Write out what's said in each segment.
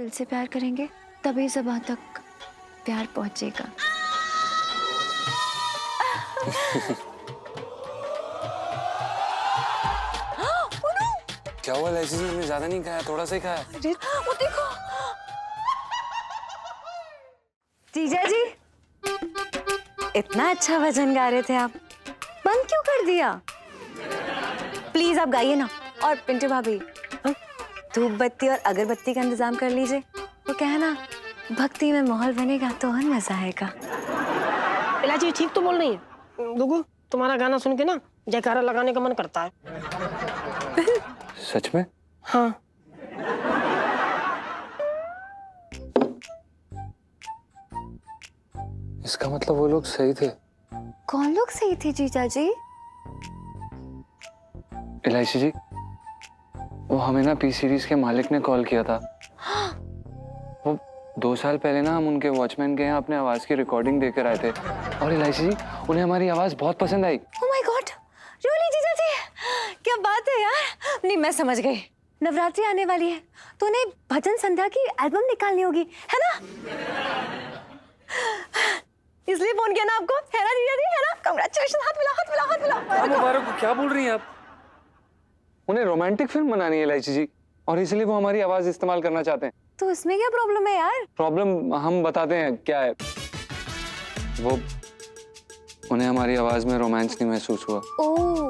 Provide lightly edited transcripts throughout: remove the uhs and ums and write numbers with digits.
दिल से प्यार करेंगे तभी ज़बां तक प्यार पहुंचेगा। क्या हुआ इलायची जी? हमने ज्यादा नहीं खाया, थोड़ा सा ही खाया। अरे वो देखो जीजा जी, इतना अच्छा भजन गा रहे थे आप, बंद क्यों कर दिया? प्लीज आप गाइए ना। और पिंटू भाभी, धूप बत्ती और अगरबत्ती का इंतजाम कर लीजिए। वो क्या है ना, भक्ति में माहौल बनेगा तो और मजा आएगा। इलायची ठीक तो बोल रही है। गुगु, तुम्हारा गाना सुन के ना जयकारा लगाने का मन करता है। सच में? हाँ। इसका मतलब वो लोग सही थे। कौन लोग सही थे जीजा जी? इलायची जी, वो हमें ना पी सीरीज के मालिक ने कॉल किया था। वो 2 साल पहले ना हम उनके वॉचमैन के यहाँ अपने आवाज की रिकॉर्डिंग देकर आए थे और इलायची जी, उन्हें हमारी आवाज बहुत पसंद आई। ओह माय गॉड, रियली जीजा जी? क्या बात है यार। नहीं, मैं समझ गई, नवरात्रि आने वाली है तो उन्हें भजन संध्या की एल्बम निकालनी होगी, है ना? इसलिए फोन किया ना आपको, है ना जीजा जी, है ना? कांग्रेचुलेशन, हाथ मिला हाथ मिला हाथ मिला। मुबारक हो। क्या बोल रही हैं आप? उन्हें रोमांटिक फिल्म बनानी है इलायची जी, और इसलिए वो हमारी आवाज इस्तेमाल करना चाहते हैं। तो इसमें क्या प्रॉब्लम है यार? प्रॉब्लम हम बताते हैं क्या है। वो उन्हें हमारी आवाज में रोमांस नहीं महसूस हुआ। ओह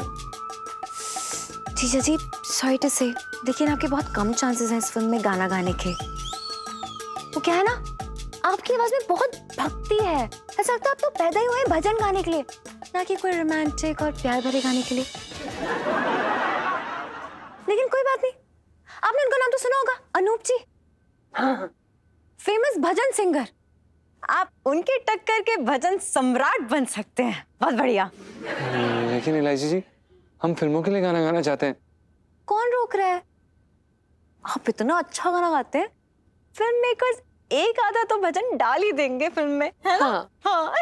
जीजा जी, सॉरी टू से, देखिए ना आपके बहुत कम चांसेस हैं इस फिल्म में गाना गाने के। वो क्या है ना, आपकी आवाज में बहुत भक्ति है, ऐसा लगता है आप तो पैदा ही हुए हैं भजन गाने के लिए, ना कि कोई रोमांटिक और प्यार भरे गाने के लिए। लेकिन कोई बात नहीं, आपने उनका नाम तो सुना होगा, अनूप जी। हाँ, फेमस भजन सिंगर। आप उनके टक्कर के भजन सम्राट बन सकते हैं। बहुत बढ़िया। लेकिन इलायची जी, हम फिल्मों के लिए गाना गाना चाहते हैं। कौन रोक रहा है? आप इतना अच्छा गाना गाते हैं, फिल्म मेकर्स एक आधा तो भजन डाल ही देंगे फिल्म में, है ना? हाँ।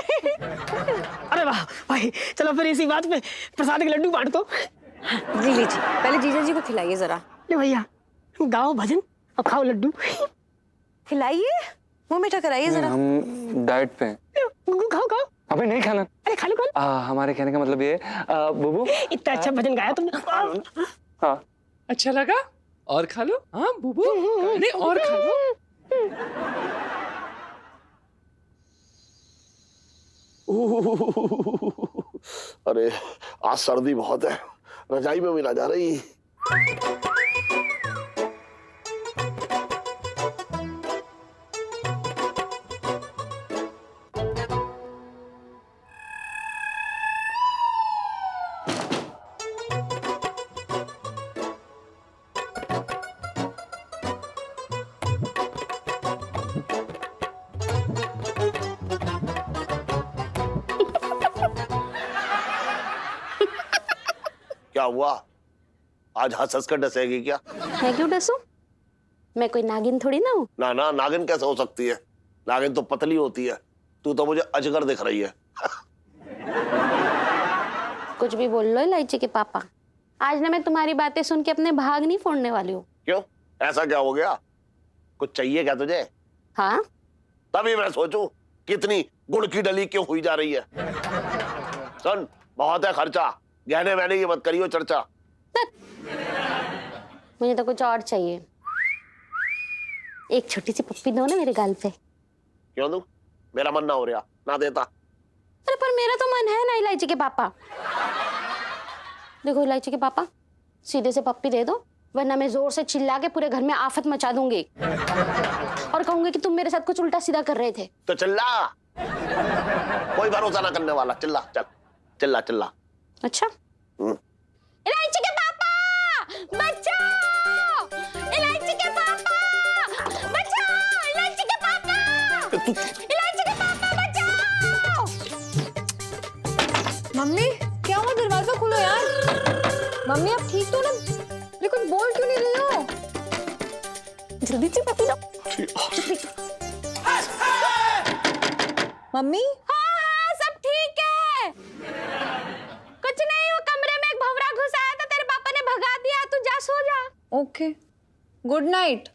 अरे वाह भाई, चलो फिर इसी बात पे प्रसाद के लड्डू बांट दो। जी लीजिए, पहले जीजा जी को खिलाइए जरा। ले भैया, गाओ भजन और खाओ लड्डू। खिलाइए, मुंह मीठा कराइए जरा। हम डाइट पे हैं। खाओ खाओ। अबे नहीं खाना। अरे खा लो खा लो। हमारे कहने का मतलब ये है, बुबू इतना अच्छा भजन गाया तुमने। हाँ, अच्छा लगा? और खा लो। हाँ बुबू, नहीं और खा लो। अरे आज सर्दी बहुत है, रजाई में मिला जा रही। क्या हुआ? आज हंस हंस कर डसेगी क्या? मैं क्यों डसूं? मैं कोई नागिन थोड़ी ना हूँ। ना ना, नागिन कैसे हो सकती है? नागिन तो पतली होती है, तू तो मुझे अजगर दिख रही है। कुछ भी बोल लो इलायची के पापा, आज ना मैं तुम्हारी बातें सुन के अपने भाग नहीं फोड़ने वाली हूँ। क्यों, ऐसा क्या हो गया? कुछ चाहिए क्या तुझे? हाँ, तभी मैं सोचूं कितनी गुड़ की डली क्यों हुई जा रही है। सुन, बहुत है खर्चा, गहने वहने की मत करियो चर्चा। मुझे तो कुछ और चाहिए। एक छोटी सी पप्पी दो ना मेरे गाल पे। क्यों दूं? मेरा मन ना हो रहा, ना देता। अरे पर मेरा तो मन है ना इलायची के पापा। देखो इलायची के पापा, सीधे से पप्पी दे दो, वरना मैं जोर से चिल्ला के पूरे घर में आफत मचा दूंगी और कहूंगी कि तुम मेरे साथ कुछ उल्टा सीधा कर रहे थे। तो चिल्ला, कोई भरोसा ना करने वाला, चिल्ला चल, चिल्ला चिल्ला। अच्छा, इलायची के पापा बचाओ, इलायची के पापा बचाओ, इलायची के पापा, इलायची के पापा बचाओ। मम्मी क्या हुआ, दरवाजा खोलो यार। मम्मी आप ठीक तो ना? लेकिन बोल क्यों नहीं रही हो? जल्दी से पप्पी दो। मम्मी हाँ, सब ठीक है। कुछ नहीं, वो कमरे में एक भंवरा घुस आया था, तेरे पापा ने भगा दिया। तू जा सो जा। Okay, good night.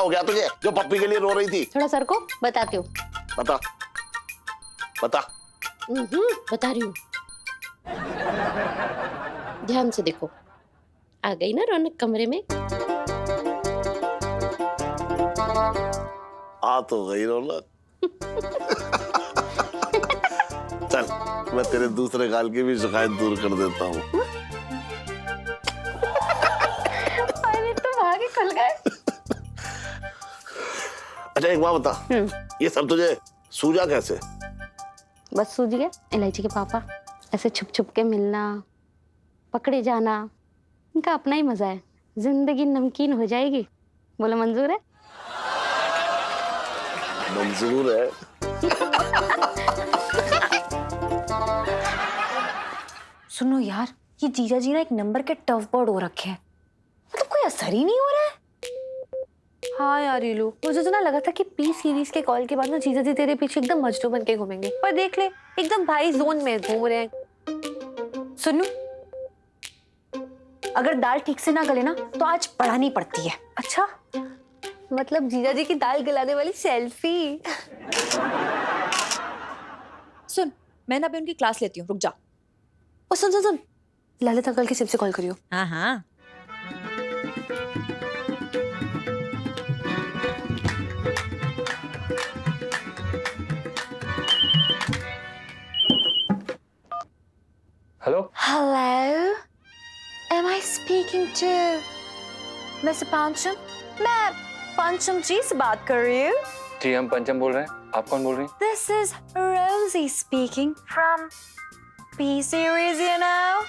हो गया तुझे जो पप्पी के लिए रो रही थी? थोड़ा सर को बताती हूँ। बता बता। बता रही हूँ, ध्यान से देखो। आ गई ना रौनक कमरे में? आ तो गई रौनक। चल मैं तेरे दूसरे गाल की भी शिकायत दूर कर देता हूँ। अरे तुम आगे खुल गए। अच्छा एक बात बता, ये सब तुझे सूझा कैसे? बस सूझ गया। इलायची के पापा ऐसे छुप छुप के मिलना, पकड़े जाना, इनका अपना ही मजा है। जिंदगी नमकीन हो जाएगी। बोलो मंजूर है? मंजूर है। सुनो यार, ये जीजा जी ना एक नंबर के टफ बर्ड हो रखे हैं, मतलब कोई असर ही नहीं हो रहा है। हाँ यार रीलू, मुझे तो ना लगा था कि पी सीरीज के कॉल के बाद ना जीजा जी तेरे पीछे एकदम मजनू बन के घूमेंगे, पर देख ले एकदम भाई जोन में घूम रहे हैं। सुनो, अगर दाल ठीक से ना गले ना तो आज पढ़ानी पड़ती है। अच्छा, मतलब जीजा जी की दाल गलाने वाली सेल्फी। सुन, मैं ना अभी उनकी क्लास लेती हूँ, रुक जा। ओ सुन सुन सुन, ललित अंकल की सिम से कॉल करियो। हाँ हाँ। Hello. Hello, am I speaking to Mr. पंचम? मैं पंचम जी से बात कर रही हूँ। जी हम पंचम बोल रहे हैं, आप कौन बोल रही हैं? This is Rosie speaking from P series, you know,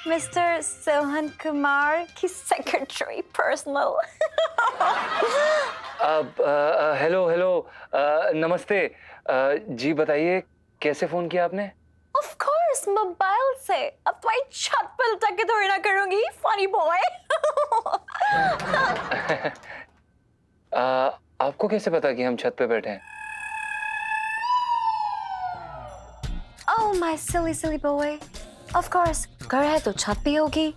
Mr. Sohan Kumar की secretary personal। हेलो हेलो, नमस्ते। जी बताइए, कैसे फोन किया आपने? Of course, मोबाइल से। अब तुम्हारी छत पर लटक के थोड़ी ना करूंगी, funny boy। आपको कैसे पता कि हम छत पे बैठे हैं? Oh my silly silly boy, of course, घर है तो छत भी होगी।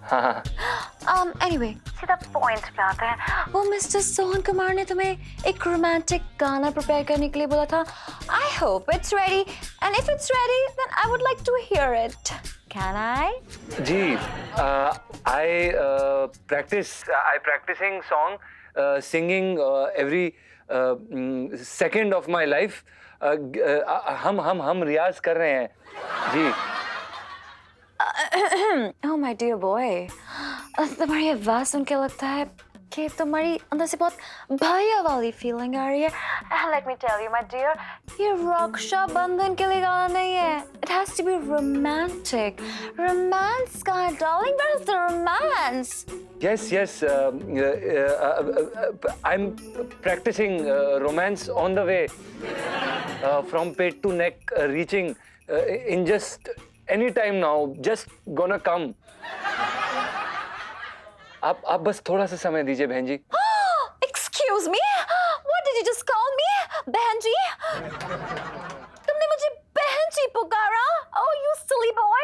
हाँ। Anyway, सीधा पॉइंट पे आते हैं। वो मिस्टर सोहन कुमार ने तुम्हें एक रोमांटिक गाना प्रिपेयर करने के लिए बोला था। I hope it's ready, and if it's ready, then I would like to hear it. Can I? Ji, I practicing song, singing every second of my life. हम रियाज कर रहे हैं जी। Oh my dear boy, तुम्हारी आवाज सुन के लगता है कि तुम्हारी अंदर से बहुत भैया वाली फीलिंग आ रही है। Let me tell you, my dear, ये रक्षाबंधन के लिए गाना नहीं है। It has to be romantic. Romance का है, darling. Where's the romance? Yes. I'm practicing romance on the way, from pet to neck, reaching in just any time now. Just gonna come. आप बस थोड़ा सा समय दीजिए बहन जी। Excuse me? What did you just call me? बहन जी? तुमने मुझे बहन जी पुकारा? Oh, you silly boy!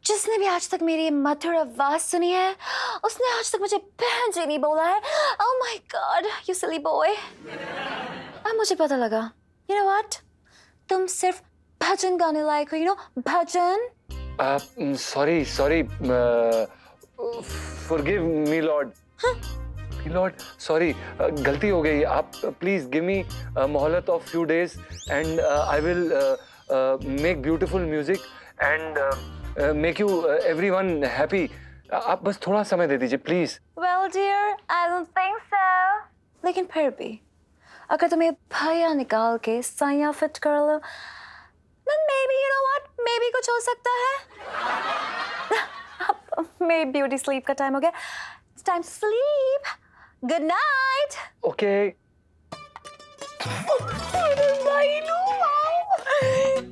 जिसने भी आज तक मेरी मधुर आवाज सुनी है, उसने आज तक मुझे बहन जी नहीं बोला है। Oh my God, you silly boy! अब मुझे पता लगा। You know what? तुम सिर्फ भजन गाने लायक हो, you know, bhajan. Sorry. Forgive me, Lord. Lord, sorry, गलती हो गई। आप please give me a मोहलत of few days, and I will make beautiful music and make you everyone happy. आप बस थोड़ा समय दे दीजिए, please. Well, dear, I don't think so. लेकिन फिर भी, अगर तुम्हें भैया निकाल के साया फिट कर लो, then maybe, you know what? Maybe कुछ हो सकता है। मेरी ब्यूटी स्लीप का टाइम हो गया। It's time to sleep. Good night. Okay.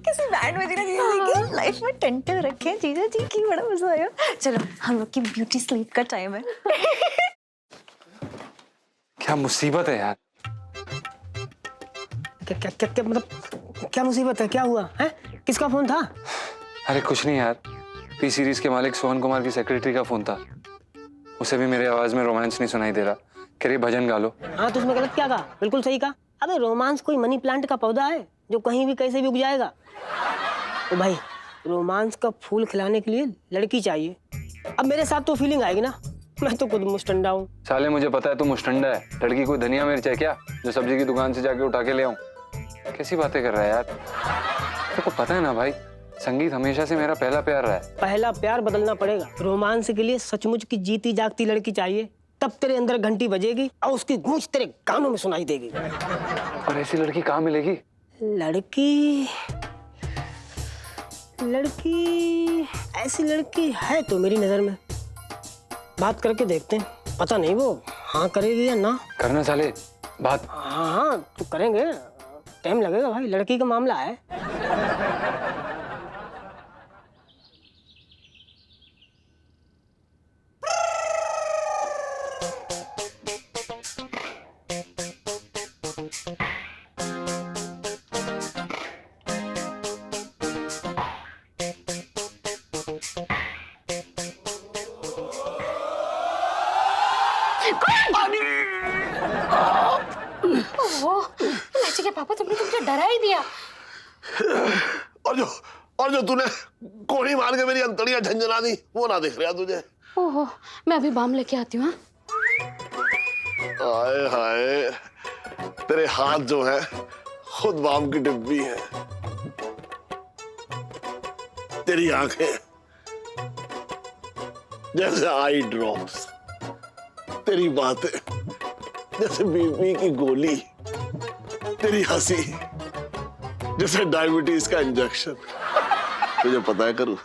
किसी बैंड में जीना जीजा की लाइफ में टेंटे रखे हैं जीजा जी की, बड़ा मजा आया। चलो हम लोग की ब्यूटी स्लीप का टाइम है। क्या मुसीबत है यार। क्या मतलब क्या मुसीबत है? क्या हुआ है? किसका फोन था? अरे कुछ नहीं यार, पी सीरीज के मालिक सोहन कुमार की सेक्रेटरी का फोन था। उसे भी मेरे आवाज में रोमांस नहीं सुनाई दे रहा, करिए भजन गा लो। हाँ तो उसमें गलत क्या कहा? बिल्कुल सही कहा। अबे रोमांस कोई मनी प्लांट का पौधा है जो कहीं भी कैसे भी उग जाएगा? तो भाई रोमांस का फूल खिलाने के लिए लड़की चाहिए। अब मेरे साथ तो फीलिंग आएगी ना, मैं तो खुद मुस्टंडा हूँ। साले मुझे पता है तू मुस्टंडा है, लड़की कोई धनिया मिर्च है क्या जो सब्जी की दुकान से जाके उठा के ले आऊं? कैसी बातें कर रहा है यार? तेरे को पता है ना भाई, संगीत हमेशा से मेरा पहला प्यार रहा है। पहला प्यार बदलना पड़ेगा। रोमांस के लिए सचमुच की जीती जागती लड़की चाहिए, तब तेरे अंदर घंटी बजेगी और उसकी गूंज तेरे कानों में सुनाई देगी। और ऐसी लड़की कहाँ मिलेगी? लड़की ऐसी लड़की है तो मेरी नजर में। बात करके देखते हैं, पता नहीं वो हाँ करेगी या ना। करना साले बात। हाँ तो करेंगे, टाइम लगेगा भाई, लड़की का मामला है। ओहो, इलायची के पापा तुमने तो मुझे डरा ही दिया। और जो तूने कोड़ी मार के मेरी अंतड़ियां झंझना दी, वो ना दिख रहा तुझे? ओहो, मैं अभी बाम लेके आती हूँ। हाय हाय, तेरे हाथ जो है खुद बाम की डिब्बी है, तेरी आंखें जैसे आई ड्रॉप्स, तेरी बातें जैसे बीपी की गोली, तेरी हंसी जैसे डायबिटीज का इंजेक्शन। तुझे पता है करूं,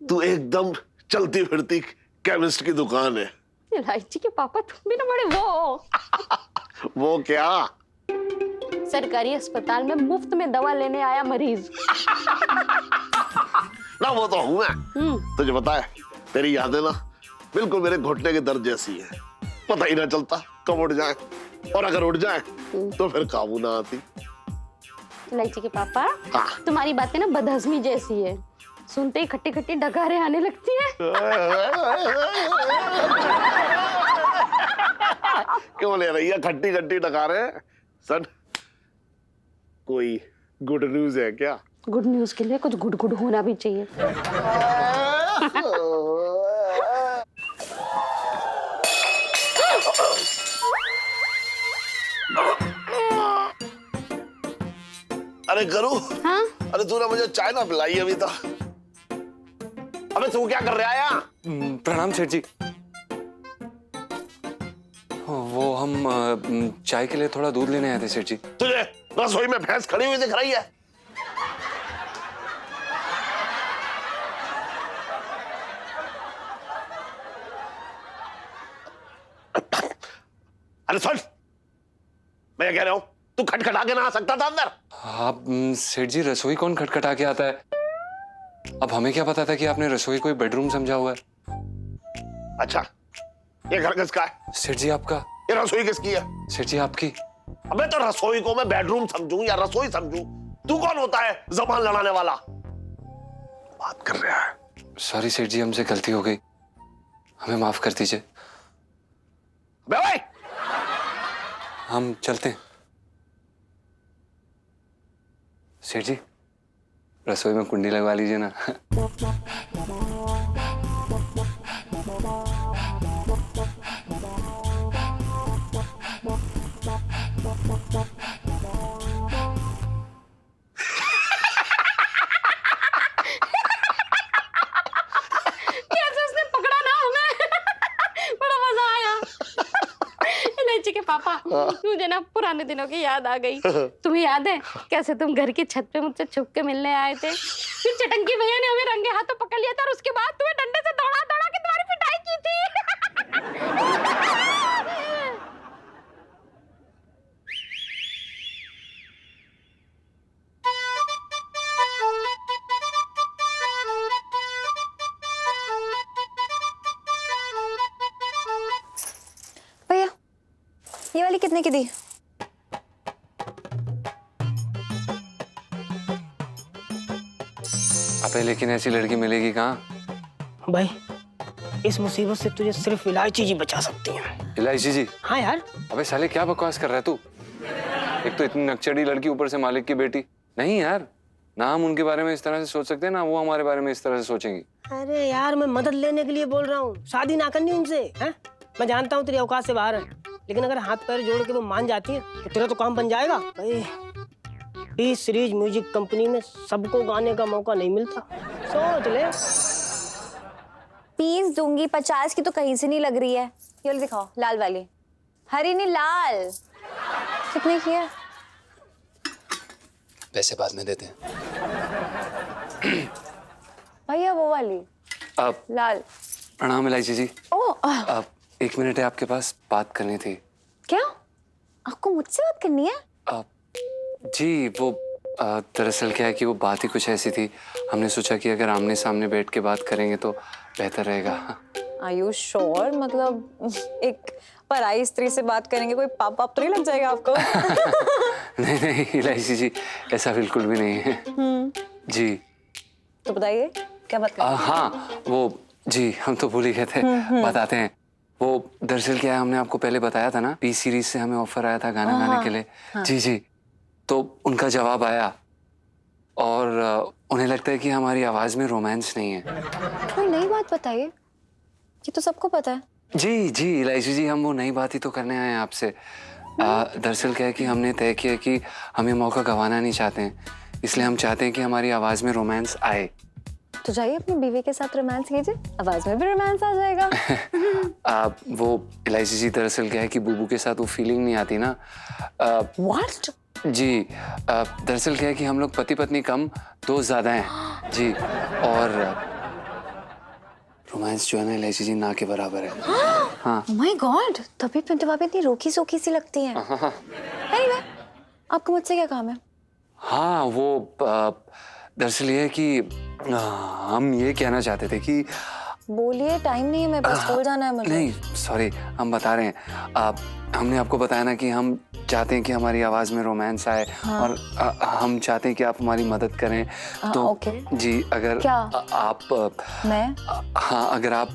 तू एकदम चलती फिरती केमिस्ट की दुकान है। इलायची के पापा तुम भी ना बड़े वो क्या? सरकारी अस्पताल में मुफ्त में दवा लेने आया मरीज। ना वो तो हूं मैं। तुझे पता है तेरी यादें ना बिल्कुल मेरे घुटने के दर्द जैसी है, पता ही ना चलता कब उठ जाए, और अगर उठ जाए तो फिर काबू ना आती। इलायची के पापा, हाँ। तुम्हारी बातें ना बदहजमी जैसी है, सुनते ही खट्टी खट्टी डकारें आने लगती है। क्यों ले रही है खट्टी खट्टी डकारें? सन, कोई गुड न्यूज है क्या? गुड न्यूज के लिए कुछ गुड गुड होना भी चाहिए। अरे करूं? हाँ? अरे तूने मुझे चाय ना पिलाई अभी तक। अबे तू क्या कर रहा है यहाँ? प्रणाम सेठ जी। वो हम चाय के लिए थोड़ा दूध लेने आए थे सेठ जी। तुझे रसोई में भैंस खड़ी हुई दिख रही है? अरे सुन, मैं कह रहा हूं, तू खटखटा के ना आ सकता था अंदर। आप सेठ जी, रसोई कौन खटखटा के आता है? अब हमें क्या पता था कि आपने रसोई कोई बेडरूम समझा हुआ है। अच्छा, ये घर किसका है? सेठ जी आपका। ये रसोई किसकी है? सेठ जी आपकी। अबे तो रसोई को मैं बेडरूम समझूं या रसोई समझूं, तू कौन होता है जबान लड़ाने वाला? बात कर रहा है। सॉरी सेठ जी, हमसे गलती हो गई, हमें माफ कर दीजिए। बे भाई, हम चलते हैं। सेठ जी, रसोई में कुंडी लगवा लीजिए ना। कैसे उसने पकड़ा ना हमें। बड़ा मजा आया। इलायची के पापा, मुझे ना पुराने दिनों की याद आ गई। तुम्हें याद है कैसे तुम घर की छत पे मुझसे छुप के मिलने आए थे, फिर चटंकी भैया ने हमें रंगे हाथों पकड़ लिया था और उसके बाद तुम्हें डंडे से दौड़ा दौड़ा के तुम्हारी पिटाई की थी। भैया, ये वाली कितने की दी? अबे लेकिन ऐसी लड़की मिलेगी कहाँ? भाई इस मुसीबत से तुझे सिर्फ इलायची जी बचा सकती हैं। इलायची जी, हाँ यार, अबे साले क्या बकवास कर रहा है तू? एक तो इतनी नकचड़ी लड़की, ऊपर से मालिक की बेटी। नहीं यार, ना हम उनके बारे में इस तरह से सोच सकते हैं, ना वो हमारे बारे में इस तरह से सोचेंगी। अरे यार, मैं मदद लेने के लिए बोल रहा हूँ, शादी ना करनी उनसे। हैं? मैं जानता हूँ तेरी औकात से बाहर है, लेकिन अगर हाथ पैर जोड़ के वो मान जाती है तो तेरा तो काम बन जाएगा भाई। टी सीरीज म्यूजिक कंपनी में सबको गाने का मौका नहीं मिलता, सोच ले। पीस दूंगी, 50 की तो कहीं से नहीं लग रही है। ये वाली दिखाओ, लाल वाली। हरी नहीं, लाल। कितने की है? पैसे बाद में देते हैं। भैया वो वाली आप लाल। प्रणाम इलायची जी। ओ आप 1 मिनट है आपके पास, बात करनी थी। क्या आपको मुझसे बात करनी है? जी वो दरअसल क्या है कि वो बात ही कुछ ऐसी थी, हमने सोचा कि अगर आमने सामने बैठ के बात करेंगे तो बेहतर रहेगा। Are you sure? मतलब एक पराई स्त्री से बात करेंगे, कोई पाप पाप तो नहीं लग जाएगा आपको? नहीं नहीं इलायची जी, ऐसा बिल्कुल भी नहीं है। जी तो बताइए क्या बात करें? हाँ वो जी, हम तो भूल ही गए थे, बताते हैं। वो दरअसल क्या है, हमने आपको पहले बताया था ना, पी सीरीज से हमें ऑफर आया था गाना गाने के लिए। जी जी, तो उनका जवाब आया और उन्हें लगता है कि हमारी आवाज में रोमांस नहीं है। कोई नई बात बताइए, ये तो सबको पता है। जी जी इलायची जी, हम वो नई बात ही तो करने आए हैं आपसे। दरअसल क्या है कि हमने तय किया कि हम ये मौका गंवाना नहीं चाहते हैं, इसलिए हम चाहते हैं कि हमारी आवाज में रोमांस आए। तो जाइए अपनी बीवी के साथ रोमांस कीजिए, आवाज में भी रोमांस आ जाएगा। वो इलायची जी, दरअसल क्या है कि बुबू के साथ वो फीलिंग नहीं आती ना। What? जी दरअसल क्या है कि हम लोग पति पत्नी कम, दोस्त ज्यादा हैं। जी, और रोमांस जो है ना इलायची जी, ना के बराबर है। हाँ। Oh my God, तभी पिंटू भाभी इतनी रोकी सोकी सी लगती हैं। Anyway, आपको मुझसे क्या काम है? हाँ वो दरअसल ये है कि हम ये कहना चाहते थे कि बोलिए, टाइम नहीं है मेरे पास, स्कूल जाना है मुझे। नहीं सॉरी, हम बता रहे हैं। हमने आपको बताया ना कि हम चाहते हैं कि हमारी आवाज में रोमांस आए। हाँ। और हम चाहते हैं कि आप हमारी मदद करें। तो ओके। जी अगर क्या? आप मैं? हाँ अगर आप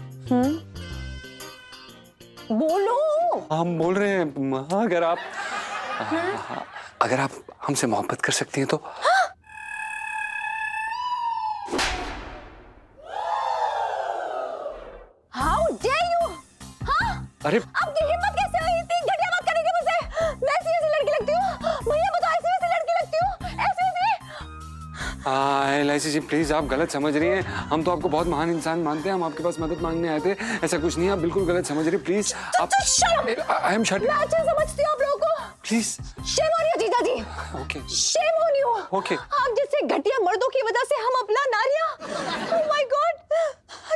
बोलो। हम बोल रहे हैं, अगर आप हमसे मोहब्बत कर सकती हैं तो। How dare you? हाँ? अरे आपकी हिम्मत कैसे हुई इतनी घटिया बात करने की मुझसे? मैं ऐसी लड़की लगती हूँ? भैया बताओ, ऐसी लड़की लगती हूँ? ऐसी? इलायची जी प्लीज, आप गलत समझ रही हैं। हम तो आपको बहुत महान इंसान मानते हैं, हम आपके पास मदद मांगने आए थे। ऐसा कुछ नहीं है, आप बिल्कुल गलत समझ रही। प्लीज आप। I am shut. मैं अच्छे समझती हूँ आप लोगों को। प्लीज। Shame on you, जीजा जी। Okay Shame on you. Okay. आप जैसे घटिया मर्दों की वजह से हम अपना नारियां, oh my God,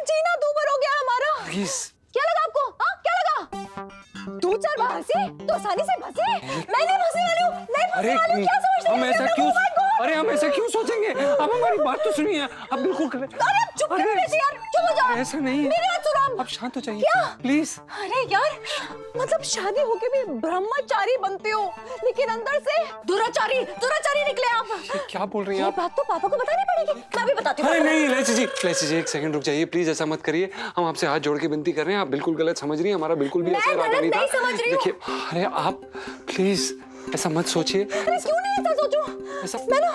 जीना दूभर हो गया हमारा। प्लीज। क्या लगा आपको? हाँ क्या लगा? 2-4 बार हंसे तो आसानी से फंसे? मैं नहीं फंसने वाली हूँ, नहीं फंसने वाली हूँ। क्या समझते हम हैं? ऐसा क्यों? Oh my God. अरे हम ऐसा क्यों सोचेंगे? आप हमारी बात तो सुनिए। आप बिल्कुल गलत। अरे आप चुप करो वैसे यार, चुप हो जाओ। ऐसा नहीं है। मेरी बात सुनो आप। आप शांत हो जाइए क्या? प्लीज। अरे यार, मतलब शादी होके भी ब्रह्मचारी बनते हो, लेकिन अंदर से दुराचारी दुराचारी निकले आप। क्या बोल रही हैं ये आप? बात तो पापा को बतानी पड़ेगी। मैं भी बताती हूँ। अरे नहीं इलायची जी, एक सेकंड रुक जाइए प्लीज, ऐसा मत करिए। हम आपसे हाथ जोड़ के विनती कर रहे हैं, आप बिल्कुल गलत समझ रही हैं, हमारा बिल्कुल भी मैं ऐसा इरादा गलत नहीं था। नहीं समझ रही हूँ। देखिए, अरे आप प्लीज ऐसा मत सोचिए। अरे क्यों नहीं ऐसा सोचूं? ऐसा मैं ना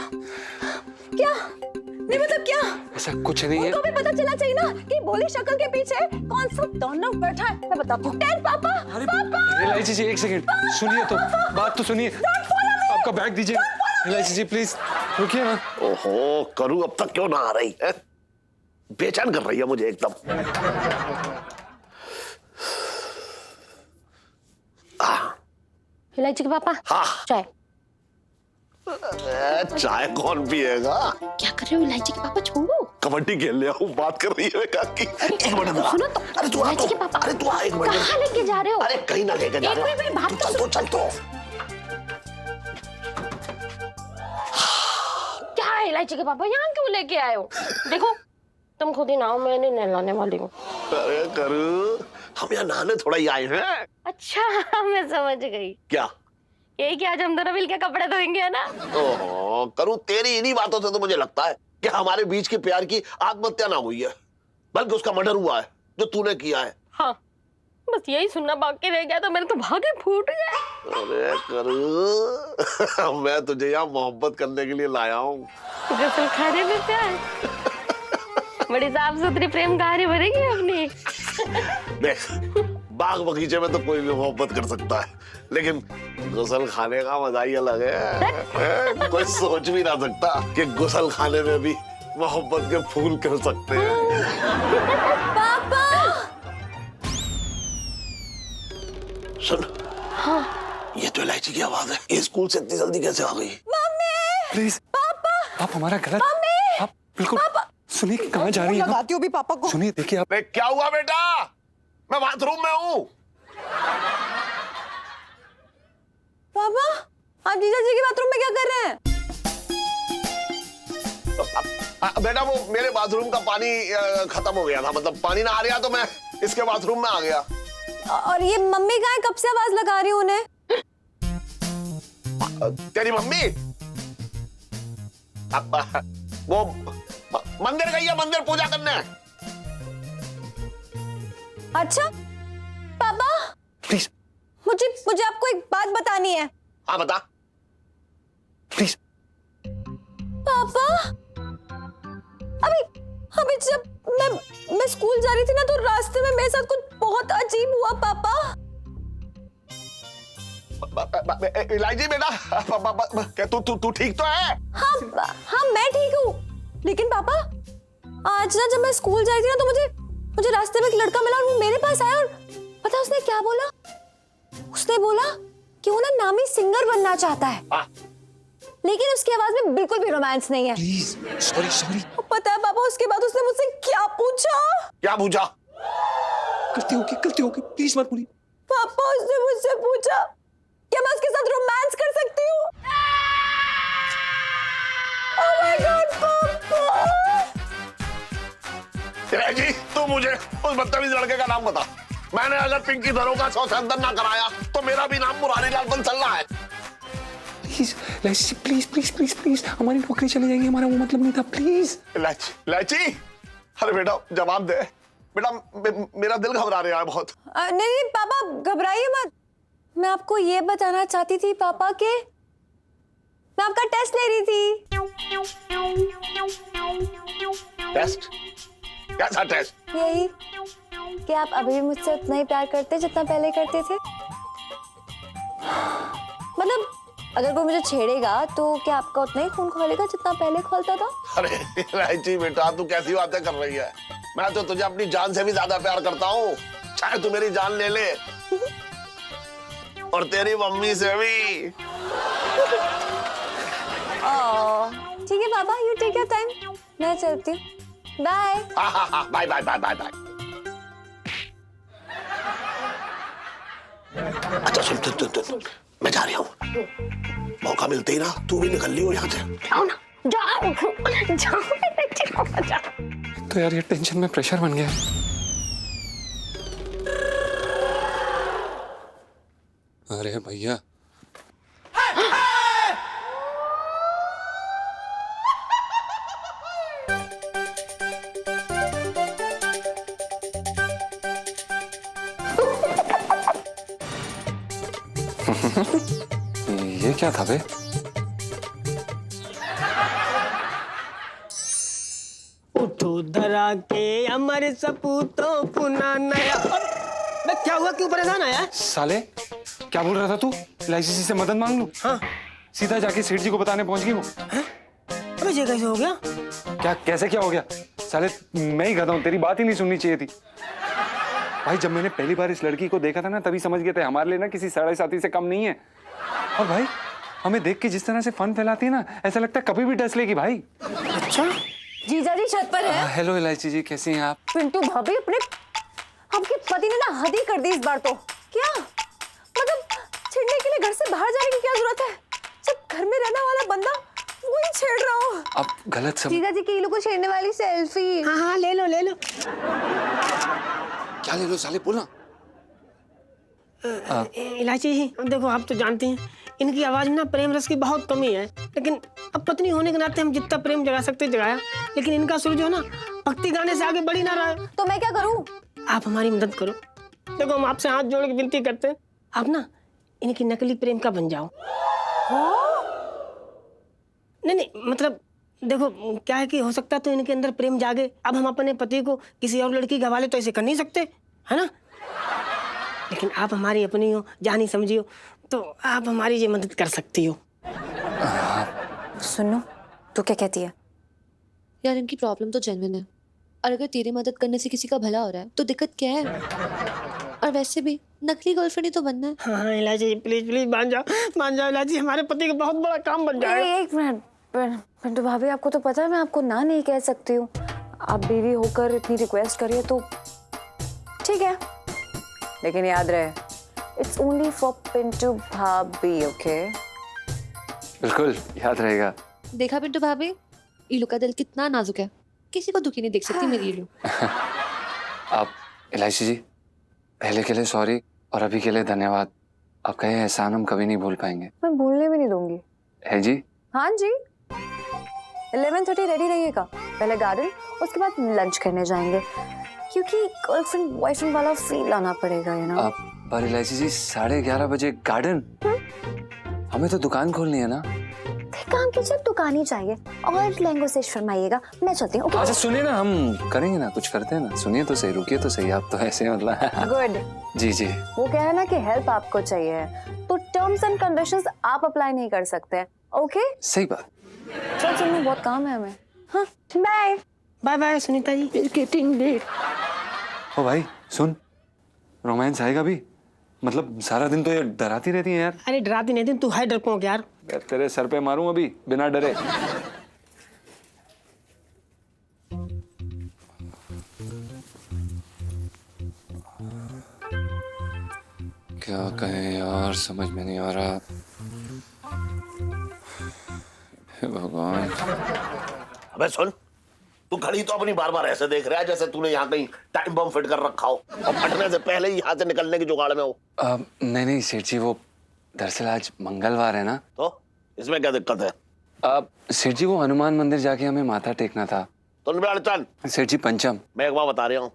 क्या? नहीं मतलब क्या? ऐसा कुछ नहीं है। उनको भी पता चलना चाहिए ना कि भोली शक्ल के पीछे कौन सा दानव बैठा है। मैं बताती हूँ। डैड, पापा, पापा। इलायची जी एक सेकंड सुनिए तो, बात तो सुनिए। आपका बैग दीजिए। इलायची जी प्लीज रुकिए ना। ओहो करूँ, अब तक क्यों ना आ रही है? बेचैन कर रही है मुझे एकदम। इलायची के पापा, हाँ चाय। चाय कौन पिएगा? क्या कर रहे हो इलायची के पापा? छोड़ो। कबड्डी खेल लिया हूँ, बात कर रही है काकी। एक मिनट जरा। सुनो तो। अरे तू आ इलायची के तो। पापा। अरे तू आ एक मिनट। कहाँ लेके जा रहे हो? अरे कहीं ना लेके जा एक रहा मिनट, मेरी बात तू तो चल तो चल तो। क्या है इलायची के पापा, यहाँ क्यों लेके आए हो? देखो तुम खुद ही नहाओ, मैं नहीं नहलाने वाली हूँ। अरे करू, हम यहाँ नहाने थोड़ा ही आए हैं। अच्छा मैं समझ गई। क्या? यही कि आज हम दोनों मिलकर कपड़े धोएंगे, है ना? ओहो करू, तेरी इन्हीं बातों से तो मुझे लगता है कि हमारे बीच के प्यार की आत्महत्या ना हुई है, बल्कि उसका मर्डर हुआ है जो तूने किया है। हाँ बस यही सुनना बाकी रह गया तो मेरे तो भागे फूट गए। अरे करू मैं तुझे यहाँ मोहब्बत करने के लिए लाया हूँ। गसल खाने में प्यार, बड़ी साफ सुथरी प्रेम कहानी बनेगी अपनी। देख, बाग बगीचे में तो कोई भी मोहब्बत कर सकता है, लेकिन गुसल खाने का मजा ही अलग है। कोई सोच भी ना सकता कि गुसल खाने में भी मोहब्बत के फूल कर सकते हैं। पापा। सुन, ये तो इलायची की आवाज है। ये स्कूल से इतनी जल्दी कैसे आ गई? प्लीज पापा, आप हमारा गलत, आप बिल्कुल सुनिए कहाँ जा रही हैं? लगाती हूँ भी पापा को। सुनिए, देखिए आप। क्या हुआ बेटा? मैं बाथरूम में हूँ। पापा, आप जीजा जी के बाथरूम में क्या कर रहे हैं? बेटा वो मेरे बाथरूम का पानी खत्म हो गया था, मतलब पानी ना आ रहा तो मैं इसके बाथरूम में आ गया। और ये मम्मी कहाँ है? कब से आवाज लगा रही हूँ उन्हें? तेरी मम्मी वो मंदिर गई है, मंदिर पूजा करने। अच्छा पापा, प्लीज मुझे आपको एक बात बतानी है। हाँ बता। प्लीज। पापा, अभी जब मैं स्कूल जा रही थी ना, तो रास्ते में मेरे साथ कुछ बहुत अजीब हुआ पापा। इलायची बेटा, क्या तू ठीक तो है? हाँ मैं ठीक हूँ, लेकिन पापा आज ना जब मैं स्कूल जा रही थी ना, तो मुझे रास्ते में एक लड़का मिला और वो मेरे पास आया और पता उसने क्या बोला? उसने बोला कि वो ना नामी सिंगर बनना चाहता है, लेकिन उसकी आवाज में बिल्कुल भी रोमांस नहीं है। Please, sorry. पता है पापा, उसके बाद उसने मुझसे क्या पूछा? क्या पूछा? करती होगी, प्लीज मत बोलिए। पापा उसने मुझसे पूछा क्या मैं उसके साथ रोमांस कर सकती हूँ? Oh my God, पापा! इलायची, तू मुझे उस बदतमीज लड़के का नाम बता। मैंने अगर पिंकी दरों का अंदर ना कराया तो मेरा भी नाम मुरारी लाल बन चल रहा है। प्लीज, हमारी नौकरी चली जाएगी, हमारा वो मतलब नहीं था, प्लीज। इलायची, अरे बेटा जवाब दे बेटा, मेरा दिल घबरा रहा है बहुत। नहीं पापा, घबराइए मत। मैं आपको ये बताना चाहती थी पापा के मैं आपका टेस्ट ले रही थी। टेस्ट? कैसा टेस्ट? यही कि आप अभी भी मुझसे उतना ही प्यार करते जितना पहले करते थे। मतलब अगर कोई मुझे छेड़ेगा तो क्या आपका उतना ही खून खोलेगा जितना पहले खोलता था? अरे इलायची बेटा, तू कैसी बातें कर रही है? मैं तो तुझे अपनी जान से भी ज्यादा प्यार करता हूँ, चाहे तू मेरी जान ले ले। और तेरी मम्मी से भी। ठीक है पापा, यू टेक योर टाइम, मैं चलती हूँ। Bye. Bye bye bye bye bye. अच्छा सुन, मैं जा रही हूँ। मौका मिलते ही ना तू भी निकल ली हो यहाँ से। जाओ ना, जाओ। तो यार ये टेंशन में प्रेशर बन गया। अरे भैया, ये क्या था बे? उठो धरा के अमर सपूतों पुना नया। मैं क्या हुआ, क्यों परेशान आया? साले क्या बोल रहा था तू? इलायची से मदद मांग लूं? हाँ। सीधा जाके सेठ जी को बताने पहुंच गई वो। अबे ये कैसे हो गया? क्या हो गया? साले मैं ही गधा हूं, तेरी बात ही नहीं सुननी चाहिए थी। भाई जब मैंने पहली बार इस लड़की को देखा था ना, तभी समझ गए थे हमारे लिए ना किसी साढ़े साथी से कम नहीं है। और भाई हमें देख के जिस तरह से फन फैलाती है ना, ऐसा लगता है कभी भी डस लेगी भाई। अच्छा, जीजा जी छत पर है। हेलो इलायची जी, कैसी हैं आप? पिंटू भाभी, आपके पति ने ना हद ही कर दी इस बार तो। क्या मतलब छेड़ने के लिए घर से बाहर जाने की क्या जरूरत है? जब घर में रहने वाला बंदा वही छेड़ रहा हो। आप गलत सब। जीजा जी के लोगों को छेड़ने वाली सेल्फी। हाँ ले लो। क्या ले लो साले, बोलना। इलायची जी, देखो आप तो जानते हैं इनकी आवाज में ना प्रेम रस की बहुत कमी है, लेकिन अब पत्नी होने के नाते हम जितना प्रेम जगा सकते जगाया, लेकिन इनका सुर जो है ना भक्ति गाने से आगे बढ़ ही ना रहा है। तो मैं क्या करूं? आप हमारी मदद करो, देखो हम आपसे हाथ जोड़ के विनती करते हैं, आप ना इनकी नकली प्रेम का बन जाओ। नहीं नहीं, मतलब देखो क्या है कि हो सकता है तो इनके अंदर प्रेम जागे। अब हम अपने पति को किसी और लड़की के हवाले तो ऐसे कर नहीं सकते, है ना? लेकिन आप हमारी अपनी हो, जानी समझी हो, तो आप हमारी ये मदद कर सकती हो। सुनो, तू क्या कहती है? यार इनकी प्रॉब्लम तो जेन्युइन है, और अगर तेरी मदद करने से किसी का भला हो रहा है तो दिक्कत क्या है? और वैसे भी नकली गर्लफ्रेंड ही तो बनना है। हाँ हाँ इलाजी, प्लीज प्लीज मान जाओ इलाजी, हमारे पति का बहुत बड़ा काम बन जाएगा। एक मिनट, पिंटू भाभी, आपको तो पता है मैं आपको ना नहीं कह सकती हूँ। आप बीवी होकर इतनी रिक्वेस्ट करिए तो ठीक है, लेकिन याद रहे, इट्स ओनली फॉर पिंटू भाभी, ओके? बिल्कुल याद रहेगा। देखा पिंटू भाभी, इलू का दिल कितना नाजुक है, किसी को दुखी नहीं देख सकती मेरी इलू। आप इलायची जी, पहले के लिए सॉरी और अभी के लिए धन्यवाद। आपका ये एहसान हम कभी नहीं भूल पाएंगे। मैं भूलने भी नहीं दूंगी। है जी? हाँ जी, 11:30 रेडी रहिएगा। पहले गार्डन, उसके बाद लंच करने जाएंगे, क्योंकि गर्लफ्रेंड बॉयफ्रेंड वाला फील आना पड़ेगा, यू नो। आप पर इलायची जी 11:30 बजे गार्डन? हमें तो दुकान खोलनी है ना। काम की जब दुकान ही चाहिए, और लहंगों से शर्माइएगा, मैं चलती हूँ। अच्छा सुनिए ना, हम करेंगे ना, कुछ करते हैं ना। सुनिए तो सही, रुकिए तो सही। आप तो ऐसे मतलब गुड। जी जी। वो कह रहा है ना कि हेल्प आपको चाहिए, तो टर्म्स एंड कंडीशंस आप अप्लाई नहीं कर सकते, ओके? सही बात। चल चल, बहुत काम है हमें। हाँ, bye bye bye Sunita ji. Getting late. ओ भाई सुन, रोमांस आएगा भी? मतलब सारा दिन तो ये डराती रहती है यार। अरे डराती नहीं थी, तू है डरपोक यार। तेरे सर पे मारूं अभी बिना डरे। क्या कहें यार, समझ में नहीं आ रहा। हे भगवान। अबे सुन, तू घड़ी तो अपनी बार बार ऐसे देख रहा है जैसे तूने यहाँ कहीं टाइम बम फिट कर रखा हो और फटने से पहले ही यहाँ से निकलने की जुगाड़ में हो। नहीं नहीं सेठ जी, वो दरअसल आज मंगलवार है ना। तो इसमें क्या दिक्कत है? सेठ जी, वो हनुमान मंदिर जाके हमें माथा टेकना था। सुन बे अड़चन, सेठ जी पंचम। मैं एक बार बता रहा हूँ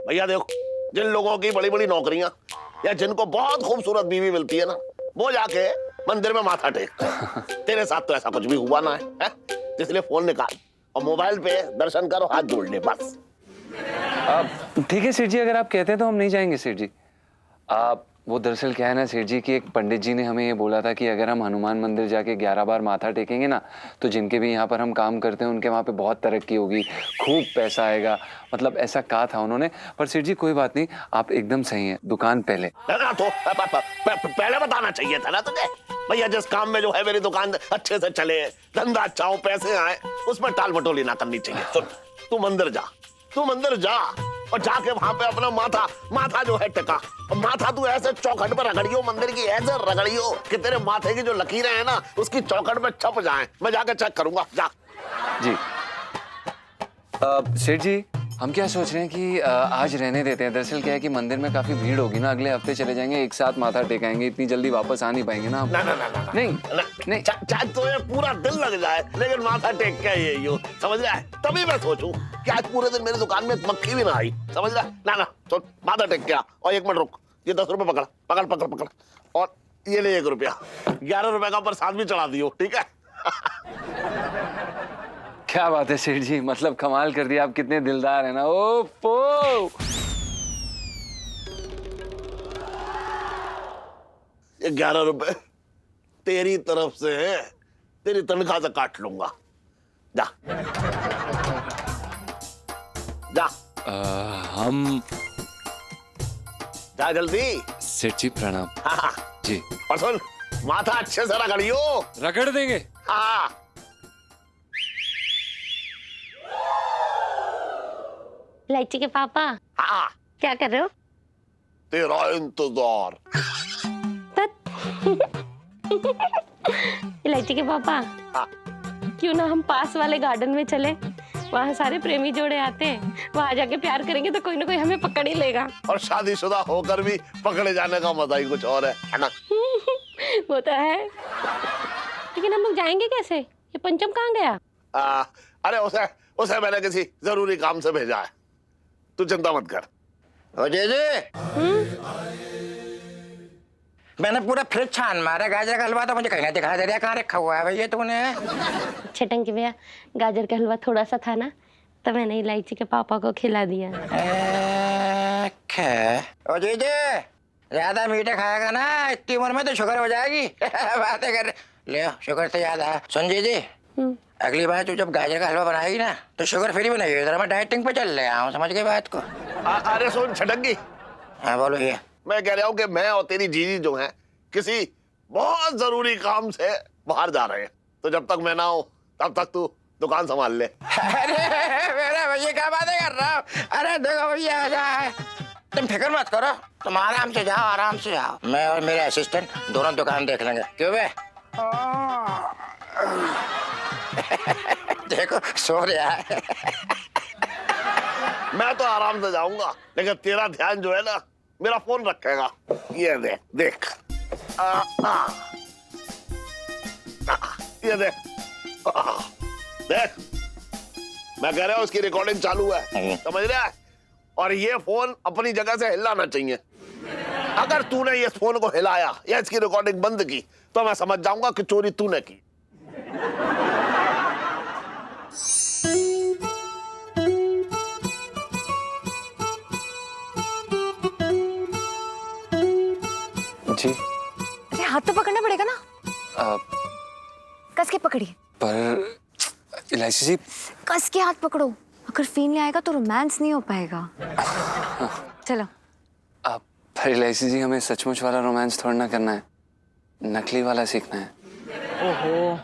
भैया, देखो जिन लोगों की बड़ी बड़ी नौकरियां या जिनको बहुत खूबसूरत बीवी मिलती है ना, वो जाके मंदिर में माथा टेकते हैं। तेरे साथ तो ऐसा कुछ भी हुआ ना है? इसलिए फोन निकाल और मोबाइल पे दर्शन करो, हाथ जोड़ ले बस। ठीक है सेठ जी, अगर आप कहते हैं तो हम नहीं जाएंगे सेठ जी। वो दरअसल क्या है ना सेठ जी, कि एक पंडित जी ने हमें ये बोला था कि अगर हम हनुमान मंदिर जाके 11 बार माथा टेकेंगे ना, तो जिनके भी यहाँ पर हम काम करते हैं उनके वहाँ पे बहुत तरक्की होगी, खूब पैसा आएगा। मतलब ऐसा कहा था उन्होंने। पर सेठ जी कोई बात नहीं, आप एकदम सही हैं। दुकान पहले ना तो पहले बताना चाहिए था ना तुझे। भैया जिस काम में जो है मेरी दुकान अच्छे से चले, धंधा अच्छा हो, पैसे आए, उसमें टाल मटोली ना करनी चाहिए। सुन, तू मंदिर जा और जाके वहां पे अपना माथा जो है टिका। और माथा तू ऐसे चौखट पर रगड़ियो, मंदिर की ऐसे रगड़ियो कि तेरे माथे की जो लकीरें हैं ना उसकी चौखट में छप जाएं। मैं जाके चेक करूंगा, जा। जी। सेठ जी, हम क्या सोच रहे हैं कि आज रहने देते हैं। दरअसल क्या है कि मंदिर में काफी भीड़ होगी ना, अगले हफ्ते चले जाएंगे, एक साथ माथा टेकाएंगे। इतनी जल्दी वापस आ नहीं पाएंगे ना हम। ना नहीं चाहे तो ये पूरा दिन लग जाए, लेकिन माथा टेक के ये यूं, समझ रहा है? तभी मैं सोचूं कि आज पूरे दिन मेरी दुकान में मक्खी भी ना आई, समझ रहा है? ना तो माथा टेक के आ। और 1 मिनट रुक, ये 10 रुपए पकड़ और ये ले 1 रुपया। 11 रुपए का प्रसाद भी चढ़ा दियो, ठीक है? क्या बात है सेठ जी, मतलब कमाल कर दिया। आप कितने दिलदार हैं ना। ओपो 11 रुपए तेरी तरफ से है, तेरी तनख्वाह से काट लूंगा। जा जा हम जा जल्दी। सेठ जी प्रणाम। हाँ जी। और सुन, माथा अच्छे से रगड़ियो। रगड़ देंगे। हाँ। इलायची के पापा, हाँ, क्या कर रहे हो? तेरा इंतजार। इलायची के पापा, हाँ। क्यों ना हम पास वाले गार्डन में चले? वहाँ सारे प्रेमी जोड़े आते हैं, वहाँ जाके प्यार करेंगे तो कोई ना कोई हमें पकड़ ही लेगा। और शादीशुदा होकर भी पकड़े जाने का मजा ही कुछ और है ना? वो तो है, लेकिन हम लोग जाएंगे कैसे? ये पंचम कहाँ गया? अरे उसे मैंने किसी जरूरी काम से भेजा है, तू चिंता मत कर। ओ जी मैंने पूरा फ्रिज छान मारा, गाजर का हलवा तो मुझे कहीं ना दिखा दे रहा, कहाँ रखा हुआ है भैया तूने? छटंकी भैया, गाजर का हलवा थोड़ा सा था ना, तो मैंने इलायची के पापा को खिला दिया। ओ जी ज्यादा मीठा खाएगा ना इतनी उम्र में तो शुगर हो जाएगी। बातें कर ले, शुगर तो याद है। सुन जी अगली बार तू जब गाजर का हलवा बनाएगी ना तो शुगर फ्री बनाइए, जरा मैं डाइटिंग पे चल रहा हूँ, समझ गए बात को? अरे सुन छटंगी, हाँ बोलो ये। मैं कह रहा हूँ कि मैं और तेरी जीजी जो है किसी बहुत जरूरी काम से बाहर जा रहे हैं, तो जब तक मैं ना हूँ तब तक तू दुकान संभाल ले। अरे मेरा भैया क्या बातें कर रहा हूँ? अरे देखो भैया है, तुम फिक्र मत करो, तुम आराम से जाओ, आराम से जाओ, मैं और मेरे असिस्टेंट दोनों दुकान देख लेंगे। क्यों बे? देखो सो रहा है। मैं तो आराम से जाऊंगा, लेकिन तेरा ध्यान जो है ना मेरा फोन रखेगा। ये देख देख ये देख देख, मैं कह रहा हूँ उसकी रिकॉर्डिंग चालू है, समझ रहा है? और ये फोन अपनी जगह से हिलाना चाहिए। अगर तूने ये फोन को हिलाया या इसकी रिकॉर्डिंग बंद की तो मैं समझ जाऊंगा कि चोरी तूने की। जी अरे हाथ तो पकड़ना पड़ेगा ना, कस के पकड़िए। पर इलायची जी, कस के हाथ पकड़ो, अगर फील नहीं आएगा तो रोमांस नहीं हो पाएगा। चलो। पर इलायची जी हमें सचमुच वाला रोमांस थोड़ा ना करना है, नकली वाला सीखना है। ओहो,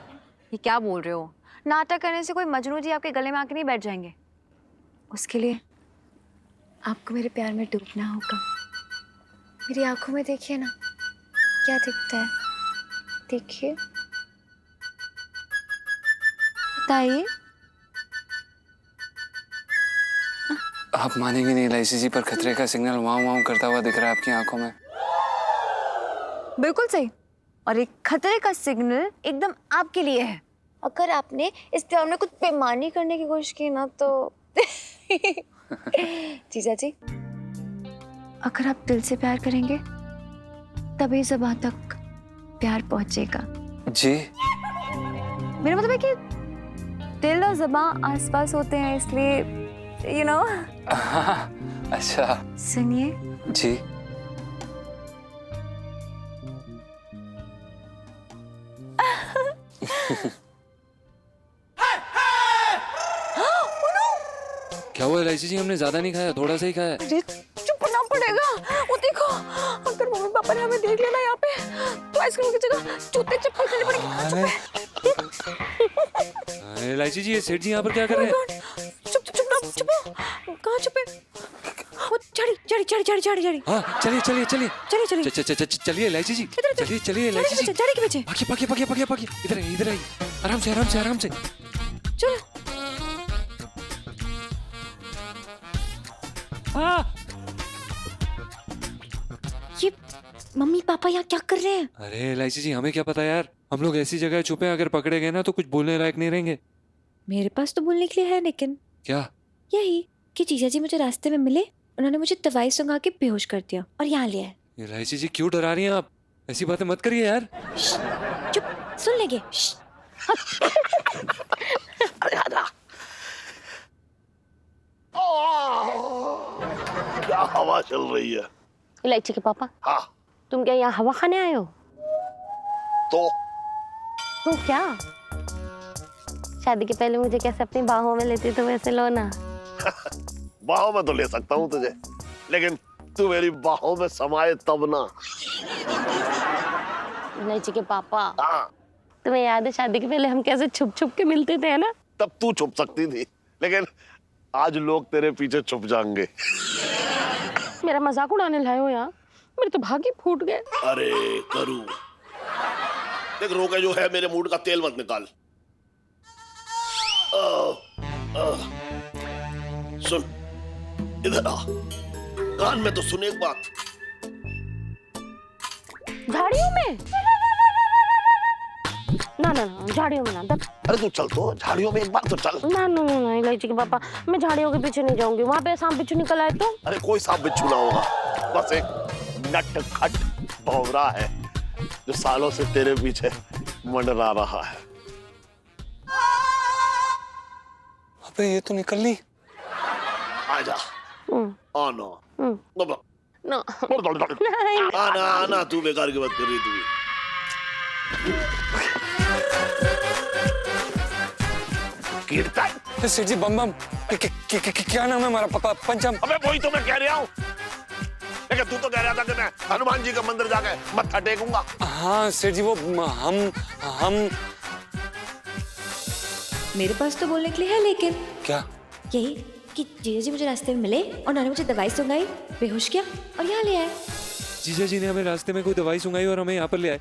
ये क्या बोल रहे हो? नाटक करने से कोई मजनू जी आपके गले में आके नहीं बैठ जाएंगे। उसके लिए आपको मेरे प्यार में डूबना होगा। मेरी आंखों में देखिए ना, क्या दिखता है, देखिए, बताइए। आप मानेंगे नहीं इलायची जी, पर खतरे का सिग्नल वाव वाव करता हुआ दिख रहा है आपकी आंखों में। बिल्कुल सही, और एक खतरे का सिग्नल एकदम आपके लिए है। अगर आपने इस प्यार में कुछ बेईमानी करने की कोशिश की ना तो जीजा जी, अगर आप दिल से प्यार करेंगे तभी ज़बान तक प्यार पहुंचेगा। जी मेरा मतलब है कि दिल और ज़बान आसपास होते हैं, इसलिए यू नो। अच्छा सुनिए। जी। क्या हुआ इलायची जी? हमने ज्यादा नहीं खाया, थोड़ा सा ही खाया। अरे चुप ना पड़ेगा। वो देखो, अगर मम्मी पापा ने हमें देख लिया ना यहाँ पे तो आइसक्रीम की जगह जूते चप्पल खाने पड़ेंगे। इलायची जी, ये सेठ जी यहाँ पर क्या कर रहे हैं? चुप चुप चुप चुप, कहाँ छुपे? वो चढ़ी चढ़ी चढ़ी चढ़ी चढ़ी चढ़ी। हाँ चलिए चलिए चलिए चलिए चलिए चलिए इलायची जी, चलिए चलिए इलायची जी, चढ़ी के पीछे। भागिए भागिए भागिए भागिए भागिए, इधर आइए इधर आइए, आराम से आराम से आराम से। चलो। हाँ ये मम्मी पापा यहाँ क्या कर रहे हैं? अरे इलायची जी, हमें क्या पता यार, हम लोग ऐसी जगह छुपे हैं, अगर पकड़े गए ना तो कुछ बोलने लायक नहीं रहेंगे। मेरे पास तो बोलने के लिए है, लेकिन क्या? यही कि जीजा जी मुझे रास्ते में मिले, उन्होंने मुझे दवाई सुंघा के बेहोश कर दिया और यहाँ ले आए। इलायची जी क्यों डरा रही हैं आप? ऐसी बातें मत करिए यार। चुप, सुन लेंगे। अरे आजा। क्या हवा चल रही है। इलायची के पापा, हाँ तुम क्या यहाँ हवा खाने आए हो? तो क्या शादी के पहले मुझे कैसे अपनी बाहों में लेते थे वैसे लो ना। बाहों में तो ले सकता हूँ तुझे, लेकिन तू मेरी बाहों में समाये तब ना। इलायची के पापा, हाँ तुम्हें याद है शादी के पहले हम कैसे छुप छुप के मिलते थे, है ना? तब तू छुप सकती थी, लेकिन आज लोग तेरे पीछे छुप जाएंगे। मेरा मजाक उड़ाने लाए हो यहाँ? मेरे तो भाग ही फूट गए। अरे करूं, देख रोके जो है, मेरे मूड का तेल मत निकाल। सुन इधर आ, कान में तो सुन एक बात। झाड़ियों में ना ना ना झाड़ियों में ना दब। अरे तू चल तो, झाड़ियों में एक बार तो चल। ना ना ना ना इलायची के पापा, मैं झाड़ियों के पीछे नहीं जाऊंगी, वहां पे सांप बिच्छू निकल आए तो। अरे कोई सांप बिच्छू ना होगा, बस एक नटखट भौरा है जो सालों से तेरे पीछे मंडरा रहा है। अबे ये तो निकल ली। आजा, आना, ना आना आना, तू बेकार की बात कर रही तू। कीर्तन, सेठ जी बम बम क्या नाम है हमारा? पापा पंचम। अबे वही तो मैं कह रहा हूँ, लेकिन तू तो कह रहा था कि मैं हनुमान जी का मंदिर जाके मत्था टेकूंगा। हाँ सेठ जी, वो हम मेरे पास तो बोलने के लिए है, लेकिन क्या? यही कि जीजा जी मुझे रास्ते में मिले और उन्होंने मुझे दवाई सुंघाई, बेहोश किया और यहाँ ले आए। जीजा जी ने हमें रास्ते में कोई दवाई सुंघाई और हमें यहाँ पर ले आए।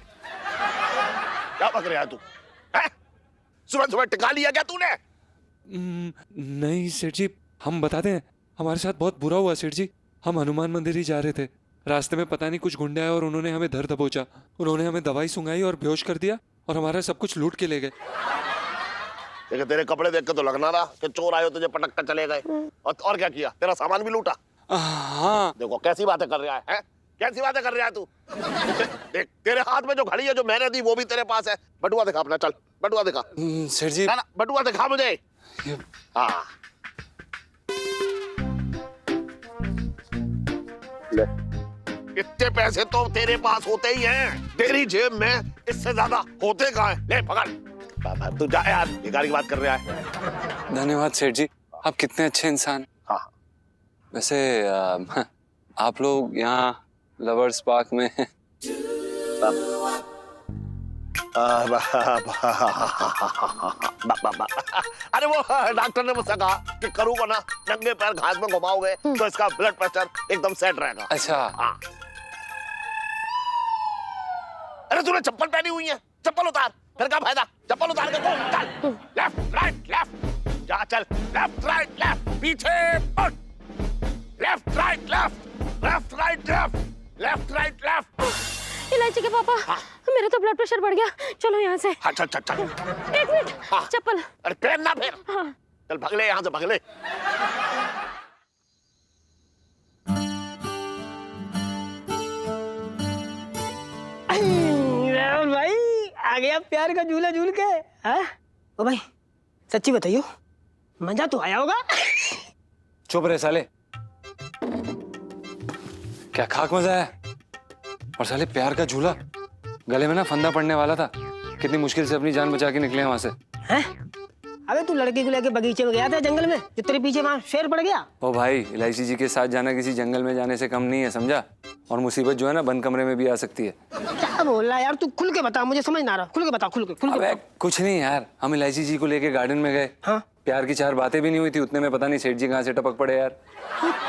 क्या बक रहा है तू? सुबह सुबह टिका लिया क्या तूने? नहीं सेठ जी, हम बताते हैं, हमारे साथ बहुत बुरा हुआ सेठ जी। हम हनुमान मंदिर ही जा रहे थे, रास्ते में पता नहीं कुछ गुंडे आए और उन्होंने हमें धर दबोचा। उन्होंने हमें दवाई सुंघाई और बेहोश कर दिया और हमारा सब कुछ लूट के ले गए। देखो तेरे कपड़े देख के तो लगना रहा कि चोर आए हो तुझे पटक कर चले गए। और क्या किया? तेरा सामान भी लूटा? हाँ। देखो कैसी बातें कर रहा है? कैसी बातें कर रहा है तू? देख तेरे हाथ में जो घड़ी है जो मैंने दी वो भी तेरे पास है। बटुआ दिखा अपना, चल बटुआ दिखा। सेठ जी, ना बटुआ दिखा मुझे। हाँ ले, इतने पैसे तो तेरे पास होते ही हैं, तेरी जेब में इससे ज्यादा होते कहाँ हैं? ले पकड़, तू जा यार, बेकार की बात कर रहा है। धन्यवाद सेठ जी, आप कितने अच्छे इंसान। हाँ वैसे आप लोग यहाँ लवर्स पार्क में अरे वो डॉक्टर ने मुझसे कहा कि करू को ना नंगे पैर घास में घुमाओगे तो इसका ब्लड प्रेशर एकदम सेट रहेगा। अच्छा। हाँ। अरे तूने चप्पल पहनी हुई है, चप्पल उतार, फिर क्या फायदा? चप्पल उतार के चल, लेफ्ट राइट लेफ्ट, जा चल, लेफ्ट राइट लेफ्ट, पीछे मुड़, left right left, left right left, left right left. इलायची के पापा, मेरा तो ब्लड प्रेशर बढ़ गया, चलो यहाँ से। हाँ चल चल चल। एक मिनट, हाँ। चप्पल। अरे पहन ना फिर। हाँ। चल भाग ले यहाँ से, भाग ले। राहुल भाई आ गया प्यार का झूला झूल के। हाँ? ओ भाई सच्ची बताइयो, मजा तो आया होगा? चुप रहे साले, क्या खाक मजा है? और साले प्यार का झूला, गले में ना फंदा पड़ने वाला था, कितनी मुश्किल से अपनी जान बचा के निकले वहां से। हैं? अबे तू लड़के को लेके बगीचे में गया था जंगल में, जो तेरे पीछे वहां शेर पड़ गया। ओ भाई, इलायची जी के साथ जाना किसी जंगल में जाने से कम नहीं है, समझा? और मुसीबत जो है ना बंद कमरे में भी आ सकती है। क्या बोल रहा है यार, तू खुल के बता, मुझे समझ ना आ रहा। खुल के बता, खुल के अबे कुछ नहीं यार, हम इलायची जी को लेके गार्डन में गए। हाँ? प्यार की चार बातें भी नहीं हुई थी, उतने में पता नहीं सेठ जी कहाँ से टपक पड़े यार।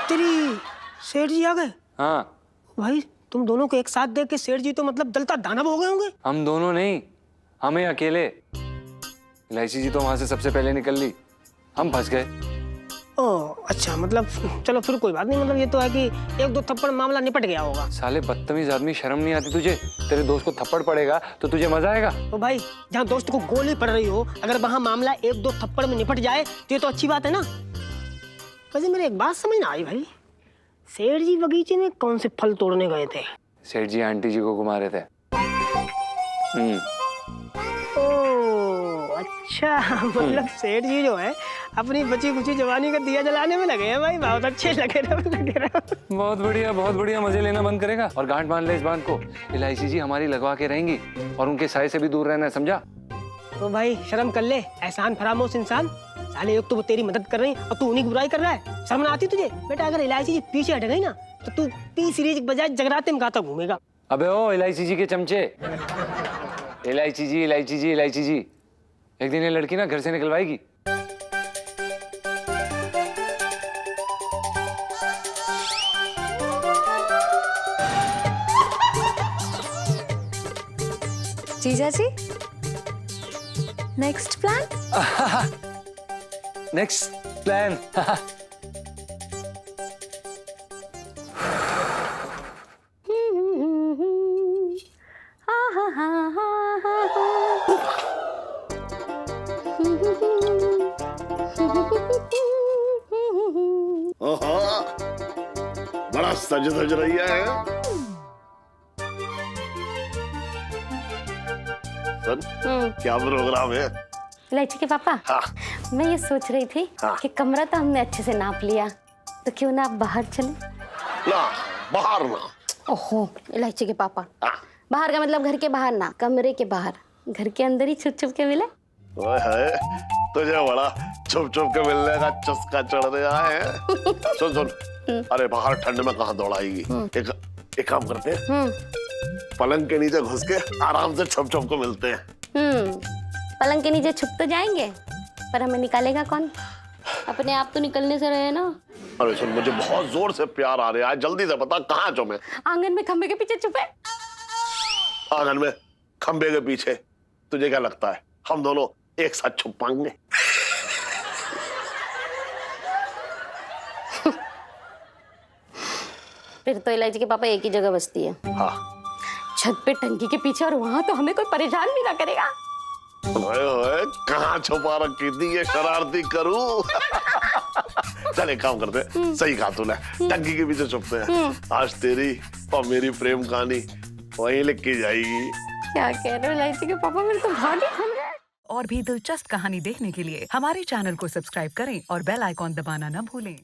तेरी सेठ जी आ गए? हाँ भाई तुम दोनों को एक साथ देख के सेठ जी तो मतलब दलता दानव हो गए होंगे। हम दोनों नहीं, हमें अकेले। इलायची जी तो वहां से सबसे पहले निकल ली, हम फंस गए। ओह अच्छा, मतलब चलो फिर कोई बात नहीं, मतलब ये तो है कि एक दो थप्पड़ मामला निपट गया होगा। साले बदतमीज आदमी, शर्म नहीं आती तुझे? तेरे दोस्त को थप्पड़ पड़ेगा तो तुझे मजा आएगा? तो भाई जहाँ दोस्त को गोली पड़ रही हो, अगर वहाँ मामला एक दो थप्पड़ में निपट जाए तो ये तो अच्छी बात है ना। वैसे मेरे एक बात समझ ना आई भाई, सेठ जी बगीचे में कौन से फल तोड़ने गए थे? सेठ जी आंटी जी को घुमा रहे थे। ओह अच्छा, मतलब सेठ जी जो है अपनी बची खुची जवानी का दिया जलाने में लगे हैं भाई। बहुत अच्छे लगे रहे। बहुत बढ़िया, मजे लेना बंद करेगा और गांठ बांध ले इस बांध को। इलायची जी हमारी लगवा के रहेंगी और उनके साय से भी दूर रहना है, समझा? तो भाई शर्म कर ले, एहसान फरामोश इंसान। साले एक तो वो तेरी मदद कर रही और तू उन्हीं की बुराई कर रहा है, शर्म ना आती तुझे? बेटा अगर इलायची जी पीछे हट गई ना तो तू पी सीरीज के बजाय जगराते में गाता घूमेगा। अबे ओ इलायची जी के चमचे, इलायची जी इलायची जी इलायची जी, एक दिन ये लड़की ना घर से निकलवाएगी। जीजा जी, नेक्स्ट प्लान? नेक्स्ट प्लान बड़ा सज धज रही है। सन, क्या प्रोग्राम है? इलायची के पापा, हाँ। मैं ये सोच रही थी हाँ। कि कमरा तो हमने अच्छे से नाप लिया, तो क्यों ना आप बाहर चले? ना, बाहर ना। ओहो इलायची के पापा, हाँ। बाहर का मतलब घर के बाहर ना, कमरे के बाहर। घर के अंदर ही छुप छुप के मिले। ओए है, तुझे बड़ा छुप छुप के मिलने का चस्का चढ़ रहा है। सुन सुन, अरे बाहर ठंड में कहाँ दौड़ाएगी? एक काम करते हैं, पलंग के नीचे घुस के आराम से छुप छुप को मिलते हैं। पलंग के नीचे छुप तो जाएंगे, पर हमें निकालेगा कौन? अपने आप तो निकलने से रहे ना। अरे सुन, मुझे बहुत जोर से प्यार आ रहा है, जल्दी से बता कहाँ छुपे? आंगन में खंबे के पीछे छुपे। आंगन में खंबे के पीछे? तुझे क्या लगता है हम दोनों एक साथ छुप पाएंगे? फिर तो इलायची के पापा एक ही जगह बसती है। हाँ। छत पे टंकी के पीछे, और वहां तो हमें कोई परेशान भी ना करेगा। ओए ओए, कहाँ छुपा रखी थी ये शरारती करूं? चल एक काम करते हैं, सही कहा तूने, टंकी के पीछे छुपते हैं। आज तेरी और मेरी प्रेम कहानी वहीं लिख के जाएगी। क्या कह रहे हो इलायची के पापा, मेरे तो भाग ही खुल गए। और भी दिलचस्प कहानी देखने के लिए हमारे चैनल को सब्सक्राइब करें और बेल आइकॉन दबाना न भूलें।